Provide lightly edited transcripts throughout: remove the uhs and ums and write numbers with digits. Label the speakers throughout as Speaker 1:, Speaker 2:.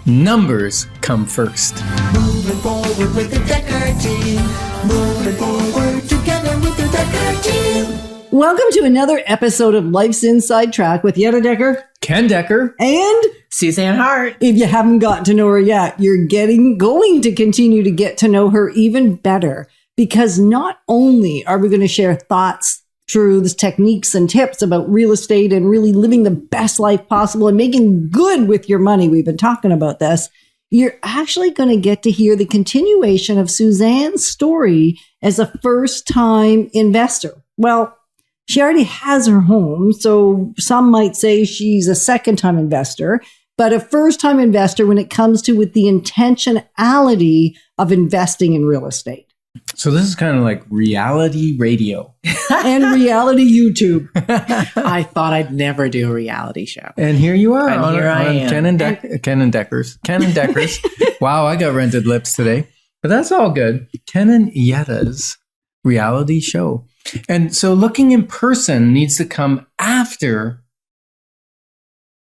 Speaker 1: numbers come first.
Speaker 2: Moving forward with the Decker team. Moving forward together with the Decker team.
Speaker 3: Welcome to another episode of Life's Inside Track with Yetta Decker
Speaker 1: Ken Decker.
Speaker 3: and
Speaker 4: Suzan Hart.
Speaker 3: if you haven't gotten to know her yet, you're going to continue to get to know her even better, because not only are we going to share thoughts, truths, techniques, and tips about real estate and really living the best life possible and making good with your money. We've been talking about this. You're actually going to get to hear the continuation of Suzanne's story as a first-time investor. Well, she already has her home, so some might say she's a second-time investor, but a first-time investor when it comes to with the intentionality of investing in real estate.
Speaker 1: So this is kind of like reality radio.
Speaker 3: And reality YouTube.
Speaker 4: I thought I'd never do a reality show.
Speaker 1: And here you are
Speaker 4: And
Speaker 1: on,
Speaker 4: here I
Speaker 1: on
Speaker 4: am.
Speaker 1: Ken and Decker's. Wow, I got rented lips today. But that's all good. Ken and Yetta's reality show. And so looking in person needs to come after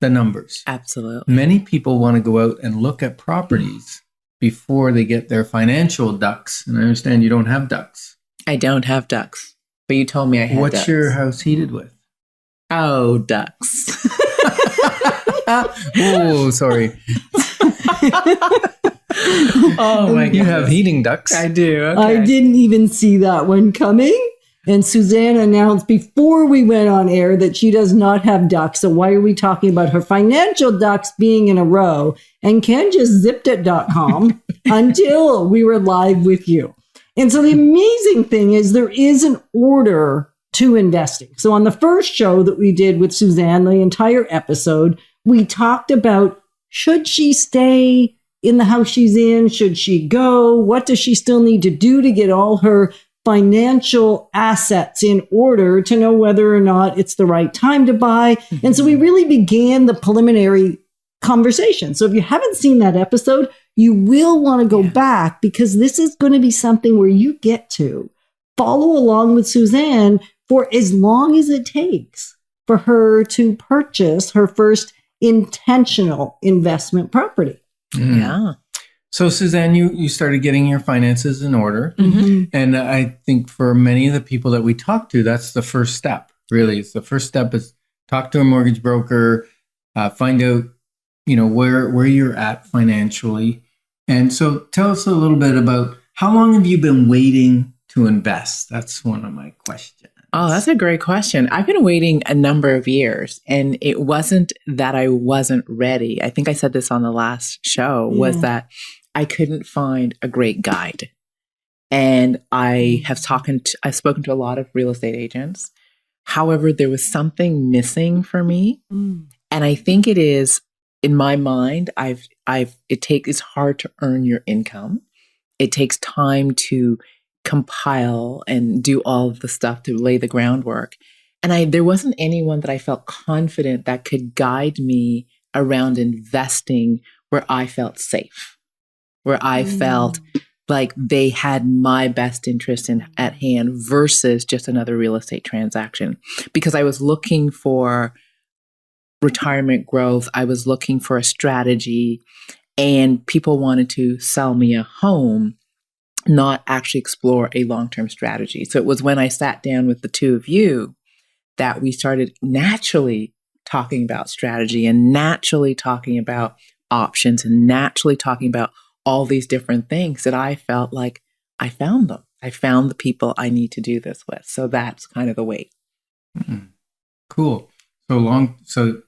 Speaker 1: the numbers.
Speaker 4: Absolutely.
Speaker 1: Many people want to go out and look at properties before they get their financial ducks. And I understand you don't have ducks.
Speaker 4: I don't have ducks, but you told me I had
Speaker 1: What's
Speaker 4: ducks.
Speaker 1: your house heated with?
Speaker 4: Oh, ducks.
Speaker 1: Oh, sorry.
Speaker 4: Oh, my God.
Speaker 1: You have heating ducts.
Speaker 4: I do. Okay.
Speaker 3: I didn't even see that one coming. And Suzanne announced before we went on air that she does not have ducks. So why are we talking about her financial ducks being in a row? And Ken just zipped it.com until we were live with you. And so the amazing thing is there is an order to investing. So on the first show that we did with Suzanne, the entire episode, we talked about, should she stay in the house she's in? Should she go? What does she still need to do to get all her financial assets in order to know whether or not it's the right time to buy? Mm-hmm. And so we really began the preliminary conversation. So if you haven't seen that episode, you will want to go back, because this is going to be something where you get to follow along with Suzanne for as long as it takes for her to purchase her first intentional investment property.
Speaker 1: Mm.
Speaker 4: Yeah.
Speaker 1: So, Suzanne, you started getting your finances in order.
Speaker 3: Mm-hmm.
Speaker 1: And I think for many of the people that we talk to, that's the first step. Really, it's the first step is talk to a mortgage broker, find out, where you're at financially. And so tell us a little bit about how long have you been waiting to invest? That's one of my questions.
Speaker 4: Oh, that's a great question. I've been waiting a number of years, and it wasn't that I wasn't ready. I think I said this on the last show, was that I couldn't find a great guide. And I've spoken to a lot of real estate agents. However, there was something missing for me. And I think it is, in my mind, it's hard to earn your income. It takes time to compile and do all of the stuff to lay the groundwork. And there wasn't anyone that I felt confident that could guide me around investing where I felt safe, where I felt like they had my best interest at hand versus just another real estate transaction. Because I was looking for retirement growth. I was looking for a strategy, and people wanted to sell me a home, not actually explore a long-term strategy. So it was when I sat down with the two of you that we started naturally talking about strategy and naturally talking about options and naturally talking about all these different things that I felt like I found them. I found the people I need to do this with. So that's kind of the wait.
Speaker 1: Mm-hmm. Cool. So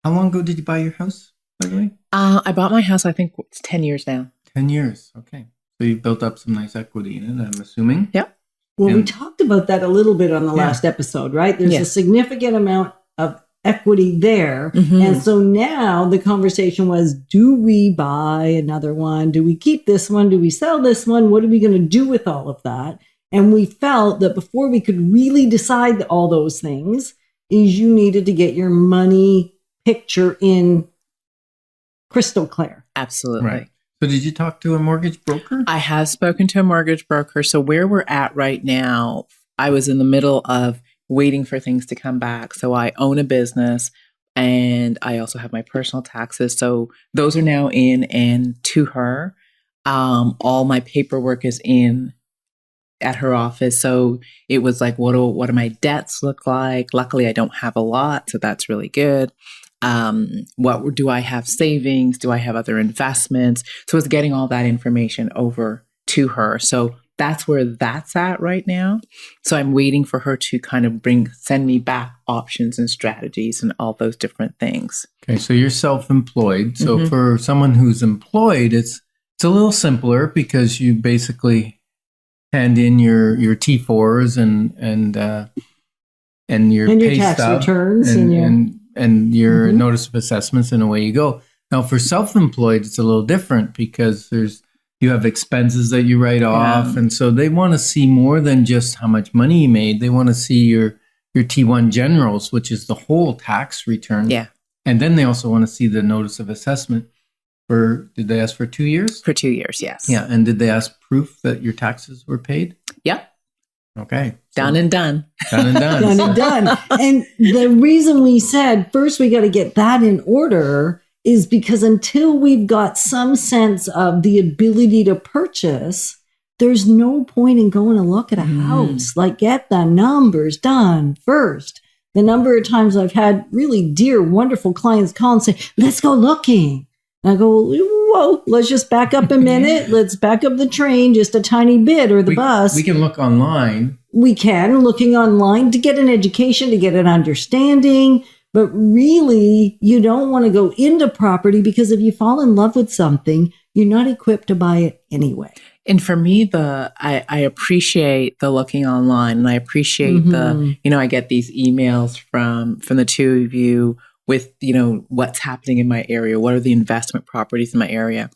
Speaker 1: how long ago did you buy your house, by the way?
Speaker 4: I bought my house, I think it's 10 years now.
Speaker 1: 10 years. Okay. So you've built up some nice equity in it, I'm assuming.
Speaker 4: Yep.
Speaker 3: Well, we talked about that a little bit on the last episode, right? There's a significant amount of equity there. Mm-hmm. And so now the conversation was, do we buy another one? Do we keep this one? Do we sell this one? What are we going to do with all of that? And we felt that before we could really decide all those things, is you needed to get your money picture in crystal clear.
Speaker 4: Absolutely.
Speaker 1: Right. So did you talk to a mortgage broker?
Speaker 4: I have spoken to a mortgage broker. So where we're at right now, I was in the middle of waiting for things to come back. So I own a business. and I also have my personal taxes. So those are now in and to her. All my paperwork is in at her office. So it was like, what do my debts look like? Luckily, I don't have a lot, so that's really good. What do I have savings? Do I have other investments? So it's getting all that information over to her. So that's where that's at right now. So I'm waiting for her to kind of send me back options and strategies and all those different things.
Speaker 1: Okay, so you're self-employed. So for someone who's employed, it's a little simpler because you basically hand in your T4s and your pay
Speaker 3: tax
Speaker 1: stub
Speaker 3: returns
Speaker 1: and your notice of assessments, and away you go. Now for self-employed, it's a little different because you have expenses that you write off, and so they want to see more than just how much money you made. They want to see your T1 generals, which is the whole tax return.
Speaker 4: Yeah.
Speaker 1: And then they also want to see the notice of assessment. Did they ask for 2 years?
Speaker 4: For 2 years, yes.
Speaker 1: Yeah. And did they ask proof that your taxes were paid?
Speaker 4: Yep.
Speaker 1: Okay.
Speaker 4: Done and done.
Speaker 1: Done and done.
Speaker 3: Done and done. And the reason we said first we got to get that in order is because until we've got some sense of the ability to purchase, there's no point in going to look at a house. Like, get the numbers done first. The number of times I've had really dear, wonderful clients call and say, let's go looking. And I go, whoa, let's just back up a minute. Let's back up the train just a tiny bit, or the bus.
Speaker 1: We can look online.
Speaker 3: We can, looking online to get an education, to get an understanding. But really, you don't want to go into property because if you fall in love with something, you're not equipped to buy it anyway.
Speaker 4: And for me, I appreciate the looking online, and I appreciate I get these emails from the two of you with, what's happening in my area. What are the investment properties in my area?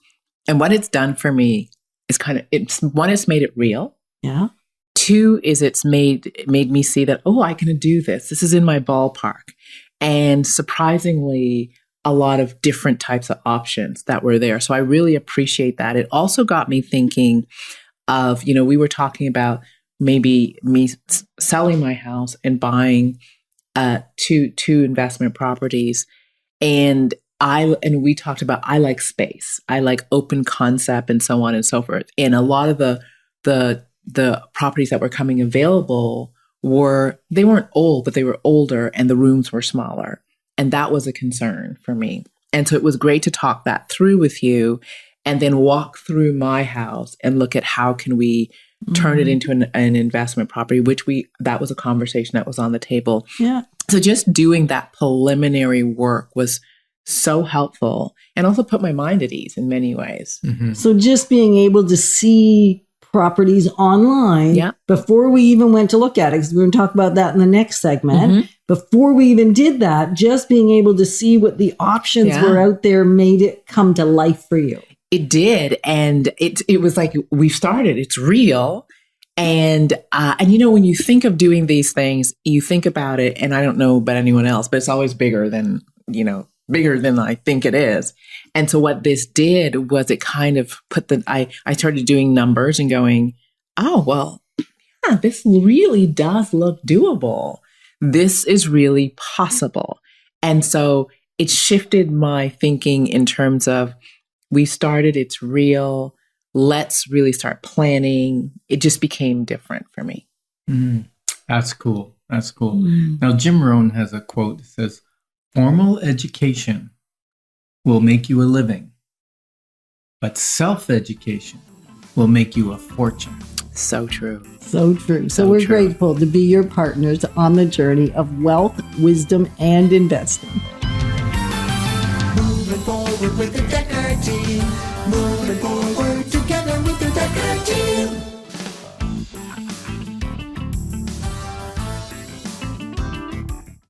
Speaker 4: And what it's done for me is it's made it real.
Speaker 3: Yeah.
Speaker 4: Two is it's made me see that, I can do this. This is in my ballpark. And surprisingly, a lot of different types of options that were there. So I really appreciate that. It also got me thinking of, we were talking about maybe me selling my house and buying two investment properties. And we talked about, I like space. I like open concept and so on and so forth. And a lot of the properties that were coming available they weren't old, but they were older and the rooms were smaller. And that was a concern for me. And so it was great to talk that through with you and then walk through my house and look at how can we turn it into an investment property, that was a conversation that was on the table.
Speaker 3: Yeah.
Speaker 4: So just doing that preliminary work was so helpful and also put my mind at ease in many ways.
Speaker 1: Mm-hmm.
Speaker 3: So just being able to see properties online before we even went to look at it, because we're going to talk about that in the next segment. Before we even did that, just being able to see what the options were out there made it come to life for you.
Speaker 4: It did. And it was like, we've started, it's real. And when you think of doing these things, you think about it, and I don't know about anyone else, but it's always bigger than I think it is. And so what this did was it kind of I started doing numbers and going, this really does look doable. This is really possible. And so it shifted my thinking in terms of, we started, it's real. Let's really start planning. It just became different for me.
Speaker 1: That's cool. Now, Jim Rohn has a quote that says, formal education will make you a living, but self-education will make you a fortune.
Speaker 4: So true.
Speaker 3: So true. So we're grateful to be your partners on the journey of wealth, wisdom, and investing.
Speaker 2: Moving forward with the Decker team. Moving forward together with the Decker